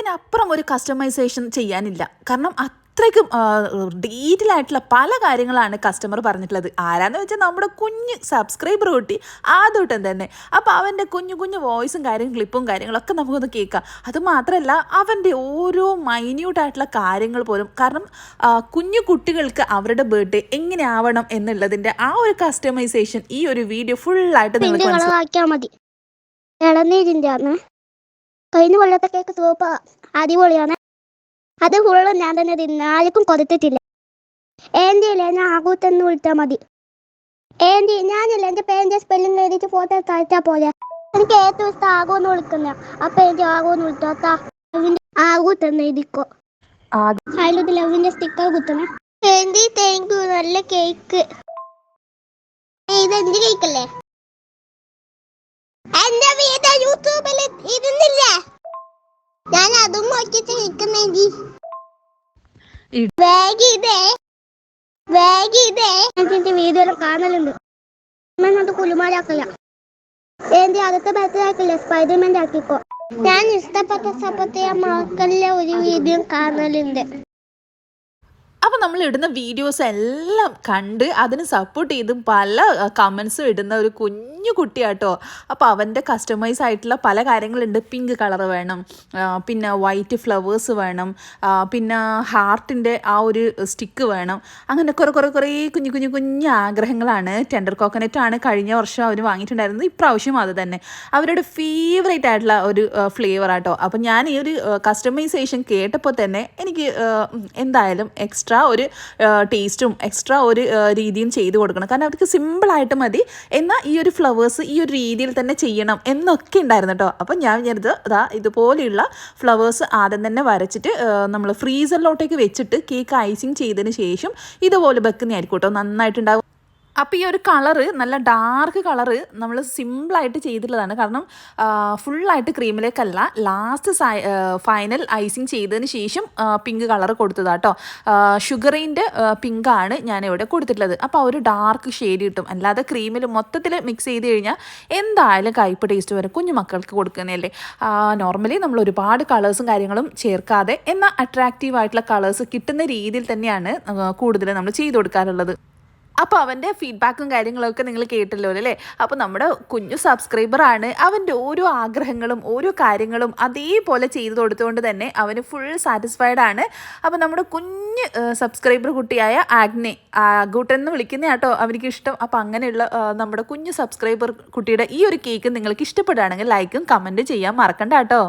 ഇതിനപ്പുറം ഒരു കസ്റ്റമൈസേഷൻ ചെയ്യാനില്ല. കാരണം അത്രയ്ക്കും ഡീറ്റെയിൽ ആയിട്ടുള്ള പല കാര്യങ്ങളാണ് കസ്റ്റമർ പറഞ്ഞിട്ടുള്ളത്. ആരാന്ന് വെച്ചാൽ നമ്മുടെ കുഞ്ഞ് സബ്സ്ക്രൈബർ കുട്ടി ആദ്യമായിട്ടും തന്നെ. അപ്പോൾ അവൻ്റെ കുഞ്ഞു കുഞ്ഞു വോയിസും ക്ലിപ്പും കാര്യങ്ങളൊക്കെ നമുക്കൊന്ന് കേൾക്കാം. അതുമാത്രമല്ല അവൻ്റെ ഓരോ മൈന്യൂട്ടായിട്ടുള്ള കാര്യങ്ങൾ പോലും, കാരണം കുഞ്ഞു കുട്ടികൾക്ക് അവരുടെ ബർത്ത്ഡേ എങ്ങനെ ആവണം എന്നുള്ളതിൻ്റെ ആ ഒരു കസ്റ്റമൈസേഷൻ ഈ ഒരു വീഡിയോ ഫുള്ളായിട്ട് നിങ്ങൾക്ക് മനസ്സിലാക്കിയാൽ മതി. ഇളനീരിൻ്റെ ആണ് കഴിഞ്ഞ കൊല്ലത്തെ കേക്ക് സൂപ്പർ അടിപൊളിയാണ്. അത് ഫുള്ളും ഞാൻ തന്നെ തിന്നു, ആർക്കും കൊടുത്തിട്ടില്ല. ഏന്റിയില്ല, ഞാൻ ആകൂത്തെന്ന് വിളിച്ചാൽ മതി. ഏന്റി ഞാനില്ല, എൻ്റെ പേരിൻ്റെ സ്പെല്ലിംഗ് എഴുതിയിട്ട് ഫോട്ടോ കഴിച്ചാൽ പോലെ. എനിക്ക് ഏറ്റവും ഇഷ്ടം ആകൂന്ന് വിളിക്കുന്ന. അപ്പം എനിക്ക് ആകൂന്ന് വിളിച്ചോട്ടാ. ആകൂത്തെന്ന് എഴുതിക്കോ. അതിലൊരു ലവിൻ്റെ സ്റ്റിക്കർ കുത്തണേ. ഏന്റി താങ്ക് യു, നല്ല കേക്ക്. ഇതെന്ത് കേക്കല്ലേ? എന്റെ വീട് യൂട്യൂബിൽ ഇരുന്നില്ലേ, ഞാൻ അതും നോക്കിട്ട് നിൽക്കുന്നേണ്ടി. വീഡിയോ കാണലുണ്ട്. അത് കുലുമാലാക്കല്ല. എന്റെ അടുത്ത ബർത്ത്ഡേ ആക്കില്ലേ, സ്പൈഡർമാൻ്റെ ആക്കിക്കോ. ഞാൻ ഇഷ്ടപ്പെട്ട സമയത്ത് ഞാൻ മക്കളിലെ ഒരു വീഡിയോ കാണലുണ്ട്. അപ്പോൾ നമ്മൾ ഇടുന്ന വീഡിയോസ് എല്ലാം കണ്ട് അതിന് സപ്പോർട്ട് ചെയ്ത് പല കമൻസും ഇടുന്ന ഒരു കുഞ്ഞു കുട്ടിയാട്ടോ. അപ്പോൾ അവൻ്റെ കസ്റ്റമൈസ് ആയിട്ടുള്ള പല കാര്യങ്ങളുണ്ട്. പിങ്ക് കളർ വേണം, പിന്നെ വൈറ്റ് ഫ്ലവേഴ്സ് വേണം, പിന്നെ ഹാർട്ടിൻ്റെ ആ ഒരു സ്റ്റിക്ക് വേണം. അങ്ങനെ കുറേ കുഞ്ഞു ആഗ്രഹങ്ങളാണ്. ടെൻഡർ കോക്കനറ്റാണ് കഴിഞ്ഞ വർഷം അവർ വാങ്ങിയിട്ടുണ്ടായിരുന്നത്. ഇപ്രാവശ്യം അത് തന്നെ അവരുടെ ഫേവറേറ്റ് ആയിട്ടുള്ള ഒരു ഫ്ലേവർ ആട്ടോ. അപ്പോൾ ഞാൻ ഈ ഒരു കസ്റ്റമൈസേഷൻ കേട്ടപ്പോൾ തന്നെ എനിക്ക് എന്തായാലും എക്സ്ട്രാ ഒരു ടേസ്റ്റും എക്സ്ട്രാ ഒരു രീതിയും ചെയ്ത് കൊടുക്കണം. കാരണം അവർക്ക് സിമ്പിളായിട്ട് മതി, എന്നാൽ ഈ ഒരു ഫ്ലവേഴ്സ് ഈ ഒരു രീതിയിൽ തന്നെ ചെയ്യണം എന്നൊക്കെ ഉണ്ടായിരുന്നു കേട്ടോ. അപ്പം ഞാൻ വിചാരിച്ചത് ഇതുപോലെയുള്ള ഫ്ലവേഴ്സ് ആദ്യം തന്നെ വരച്ചിട്ട് നമ്മൾ ഫ്രീസറിലോട്ടേക്ക് വെച്ചിട്ട് കേക്ക് ഐസിങ് ചെയ്തതിന് ശേഷം ഇതുപോലെ വെക്കുന്നതായിരിക്കും കേട്ടോ, നന്നായിട്ടുണ്ടാകും. അപ്പോൾ ഈ ഒരു കളറ് നല്ല ഡാർക്ക് കളറ് നമ്മൾ സിമ്പിളായിട്ട് ചെയ്തിട്ടുള്ളതാണ്. കാരണം ഫുള്ളായിട്ട് ക്രീമിലേക്കല്ല, ലാസ്റ്റ് ഫൈനൽ ഐസിങ് ചെയ്തതിന് ശേഷം പിങ്ക് കളറ് കൊടുത്തതാട്ടോ. ഷുഗറിൻ്റെ പിങ്കാണ് ഞാനിവിടെ കൊടുത്തിട്ടുള്ളത്. അപ്പോൾ ഒരു ഡാർക്ക് ഷെയ്ഡ് കിട്ടും. അല്ലാതെ ക്രീമിൽ മൊത്തത്തിൽ മിക്സ് ചെയ്ത് കഴിഞ്ഞാൽ എന്തായാലും കയ്പ്പ് ടേസ്റ്റ് വരും. കുഞ്ഞു മക്കൾക്ക് കൊടുക്കുന്നതല്ലേ. നോർമലി നമ്മൾ ഒരുപാട് കളേഴ്സും കാര്യങ്ങളും ചേർക്കാതെ എന്നാൽ അട്രാക്റ്റീവ് ആയിട്ടുള്ള കളേഴ്സ് കിട്ടുന്ന രീതിയിൽ തന്നെയാണ് കൂടുതൽ നമ്മൾ ചെയ്ത് കൊടുക്കാറുള്ളത്. അപ്പോൾ അവൻ്റെ ഫീഡ്ബാക്കും കാര്യങ്ങളൊക്കെ നിങ്ങൾ കേട്ടല്ലോ അല്ലേ. അപ്പോൾ നമ്മുടെ കുഞ്ഞു സബ്സ്ക്രൈബറാണ്. അവൻ്റെ ഓരോ ആഗ്രഹങ്ങളും ഓരോ കാര്യങ്ങളും അതേപോലെ ചെയ്തു കൊടുത്തുകൊണ്ട് തന്നെ അവന് ഫുൾ സാറ്റിസ്ഫൈഡ് ആണ്. അപ്പോൾ നമ്മുടെ കുഞ്ഞ് സബ്സ്ക്രൈബർ കുട്ടിയായ ആഗൂട്ടൻ എന്ന് വിളിക്കുന്ന കേട്ടോ അവർക്ക് ഇഷ്ടം. അപ്പോൾ അങ്ങനെയുള്ള നമ്മുടെ കുഞ്ഞു സബ്സ്ക്രൈബർ കുട്ടിയുടെ ഈ ഒരു കേക്ക് നിങ്ങൾക്ക് ഇഷ്ടപ്പെടുകയാണെങ്കിൽ ലൈക്കും കമൻറ്റ് ചെയ്യാൻ മറക്കണ്ട കേട്ടോ.